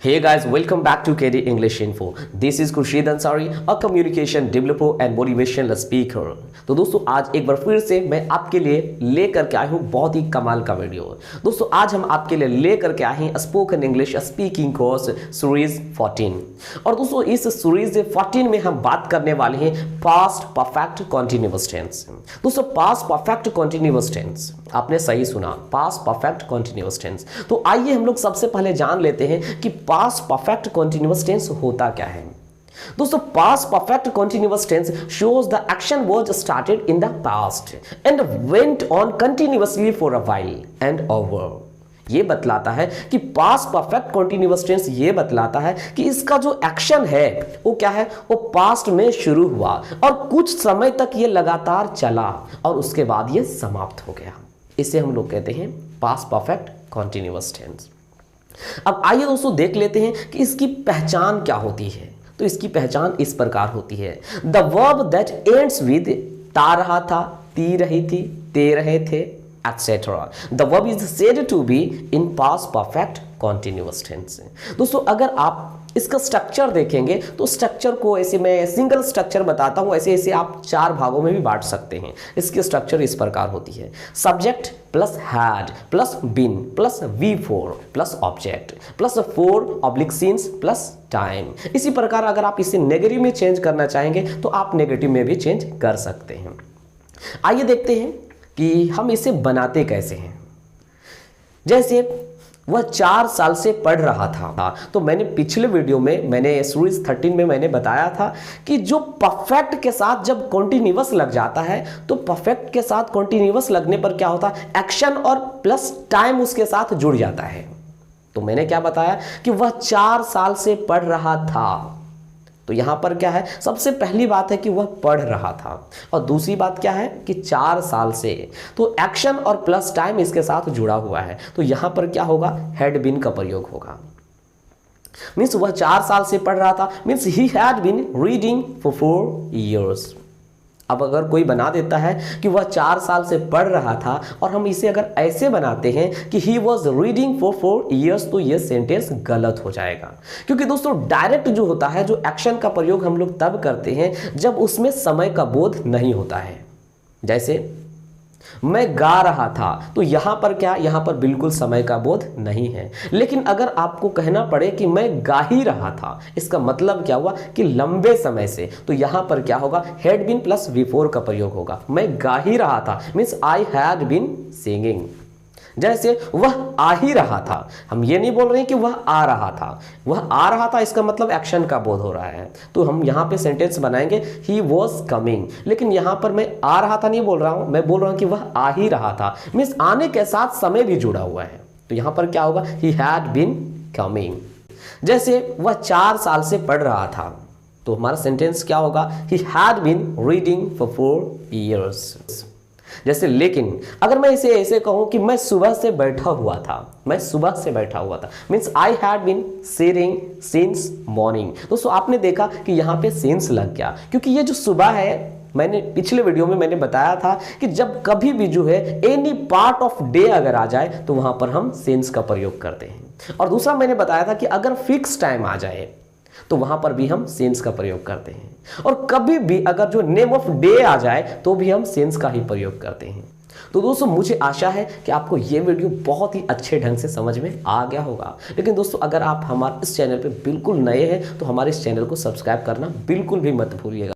Hey guys, welcome back to KD English Info. This is Khurshid Ansari, a communication developer and motivational speaker. तो दोस्तों आज एक बार फिर से मैं आपके लिए लेकर के आया हूँ बहुत ही कमाल का वीडियो। दोस्तों आज हम आपके लिए लेकर के आए हैं spoken English speaking course series 14। और दोस्तों इस सीरीज 14 में हम बात करने वाले हैं पास्ट परफेक्ट कंटीन्यूअस टेंस। दोस्तों पास्ट परफेक्ट कंटीन्यूअस टेंस, आपने सही सुना, पास्ट परफेक्ट कंटीन्यूअस टेंस। तो आइए हम लोग सबसे पहले जान लेते हैं कि पास्ट परफेक्ट कंटीन्यूअस टेंस होता क्या है। दोस्तों past perfect continuous tense shows the action was started in the past and went on continuously for a while and over। ये बतलाता है कि पास्ट परफेक्ट कंटीन्यूअस टेंस ये बतलाता है कि इसका जो एक्शन है वो क्या है, वो पास्ट में शुरू हुआ और कुछ समय तक ये लगातार चला और उसके बाद ये समाप्त हो गया। इसे हम लोग कहते हैं पास्ट परफेक्ट कंटीन्यूअस टेंस। अब आइए दोस्तों देख लेते हैं कि इसकी पहचान क्या होती है। तो इसकी पहचान इस प्रकार होती है, the verb that ends with ता रहा था, ती रही थी, ते रहे थे, etcetera. The verb is said to be in past perfect continuous tense. दोस्तों अगर आप इसका स्ट्रक्चर देखेंगे तो स्ट्रक्चर को ऐसे मैं सिंगल स्ट्रक्चर बताता हूं, ऐसे ऐसे आप चार भागों में भी बांट सकते हैं। इसकी स्ट्रक्चर इस प्रकार होती है, subject plus had plus been plus V4 plus object plus 4 since plus time. इसी प्रकार अगर आप इसे नेगेटिव में चेंज करना चाहेंगे तो आप नेगेटिव में भी चेंज कर सकते हैं। आइए देखते हैं कि हम इसे बनाते कैसे हैं। जैसे वह 4 साल से पढ़ रहा था, तो मैंने पिछले वीडियो में मैंने सीरीज 13 में मैंने बताया था कि जो परफेक्ट के साथ जब कॉन्टिन्यूअस लग जाता है तो परफेक्ट के साथ कॉन्टिन्यूअस लगने पर क्या होता है, एक्शन और प्लस टाइम उसके साथ जुड़ जाता है। तो मैंने क्या बताया कि वह 4 साल से पढ़ रहा था। तो यहां पर क्या है, सबसे पहली बात है कि वह पढ़ रहा था और दूसरी बात क्या है कि 4 साल से, तो एक्शन और प्लस टाइम इसके साथ जुड़ा हुआ है। तो यहां पर क्या होगा, हैड बीन का प्रयोग होगा। मीन्स वह 4 साल से पढ़ रहा था, means he had been reading for 4 years। अब अगर कोई बना देता है कि वह 4 साल से पढ़ रहा था और हम इसे अगर ऐसे बनाते हैं कि he was reading for 4 years, तो यह सेंटेंस गलत हो जाएगा। क्योंकि दोस्तों डायरेक्ट जो होता है, जो एक्शन का प्रयोग हम लोग तब करते हैं जब उसमें समय का बोध नहीं होता है। जैसे मैं गा रहा था, तो यहां पर क्या, यहां पर बिल्कुल समय का बोध नहीं है। लेकिन अगर आपको कहना पड़े कि मैं गा ही रहा था, इसका मतलब क्या हुआ कि लंबे समय से, तो यहां पर क्या होगा, हैड बीन प्लस V4 का प्रयोग होगा। मैं गा ही रहा था means I had been singing. जैसे वह आ ही रहा था, हम ये नहीं बोल रहे हैं कि वह आ रहा था, वह आ रहा था इसका मतलब एक्शन का बोध हो रहा है। तो हम यहाँ पे सेंटेंस बनाएंगे ही वॉज कमिंग, लेकिन यहाँ पर मैं आ रहा था नहीं बोल रहा हूँ, मैं बोल रहा हूँ कि वह आ ही रहा था, मीन्स आने के साथ समय भी जुड़ा हुआ है। तो यहाँ पर क्या होगा, ही हैड बीन कमिंग। जैसे वह 4 साल से पढ़ रहा था, तो हमारा सेंटेंस क्या होगा, he had been reading for 4 years। जैसे लेकिन अगर मैं इसे ऐसे कहूं कि मैं सुबह से बैठा हुआ था, मैं सुबह से बैठा हुआ था, means I had been sitting since morning. दोस्तों आपने देखा कि यहाँ पे सिंस लग गया, क्योंकि ये जो सुबह है, मैंने पिछले वीडियो में मैंने बताया था कि जब कभी भी जो है एनी पार्ट ऑफ डे अगर आ जाए तो वहां पर हम सिंस का प्रयोग करते हैं। और दूसरा मैंने बताया था कि अगर फिक्स टाइम आ जाए तो वहां पर भी हम सिंस का प्रयोग करते हैं। और कभी भी अगर जो नेम ऑफ डे आ जाए तो भी हम सिंस का ही प्रयोग करते हैं। तो दोस्तों मुझे आशा है कि आपको ये वीडियो बहुत ही अच्छे ढंग से समझ में आ गया होगा। लेकिन दोस्तों अगर आप हमारे इस चैनल पे बिल्कुल नए हैं तो हमारे इस चैनल को सब्सक्राइब करना बिल्कुल भी मत भूलिएगा।